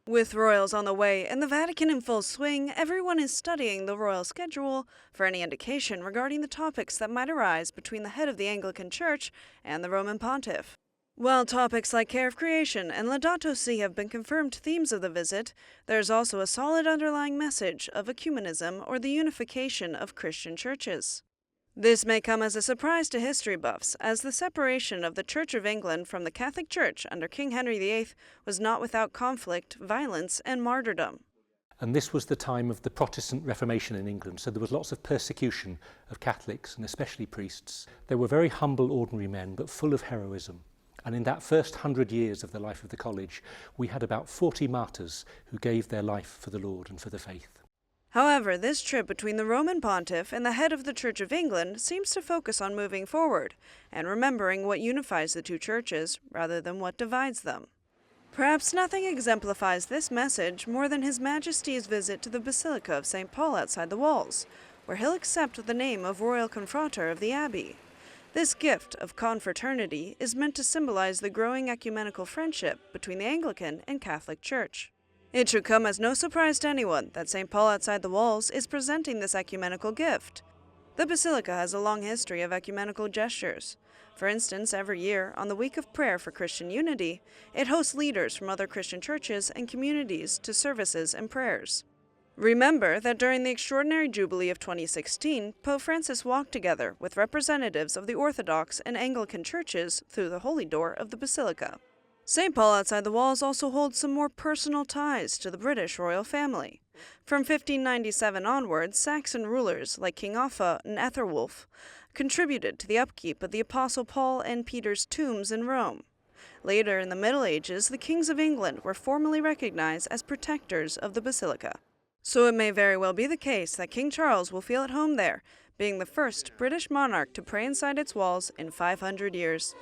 With royals on the way and the Vatican in full swing, everyone is studying the royal schedule for any indication regarding the topics that might arise between the head of the Anglican Church and the Roman pontiff. While topics like care of creation and Laudato Si have been confirmed themes of the visit, there's also a solid underlying message of ecumenism or the unification of Christian churches. This may come as a surprise to history buffs, as the separation of the Church of England from the Catholic Church under King Henry VIII was not without conflict, violence, and martyrdom. And this was the time of the Protestant Reformation in England, so there was lots of persecution of Catholics, and especially priests. They were very humble, ordinary men, but full of heroism. And in that first 100 years of the life of the college, we had about 40 martyrs who gave their life for the Lord and for the faith. However, this trip between the Roman pontiff and the head of the Church of England seems to focus on moving forward and remembering what unifies the two churches rather than what divides them. Perhaps nothing exemplifies this message more than His Majesty's visit to the Basilica of St. Paul outside the walls, where he'll accept the name of Royal Confrater of the Abbey. This gift of confraternity is meant to symbolize the growing ecumenical friendship between the Anglican and Catholic Church. It should come as no surprise to anyone that St. Paul outside the walls is presenting this ecumenical gift. The Basilica has a long history of ecumenical gestures. For instance, every year, on the Week of Prayer for Christian Unity, it hosts leaders from other Christian churches and communities to services and prayers. Remember that during the Extraordinary Jubilee of 2016, Pope Francis walked together with representatives of the Orthodox and Anglican churches through the Holy Door of the Basilica. St. Paul outside the walls also holds some more personal ties to the British royal family. From 1597 onwards, Saxon rulers like King Offa and Ethelwulf contributed to the upkeep of the Apostle Paul and Peter's tombs in Rome. Later in the Middle Ages, the kings of England were formally recognized as protectors of the Basilica. So it may very well be the case that King Charles will feel at home there, being the first British monarch to pray inside its walls in 500 years.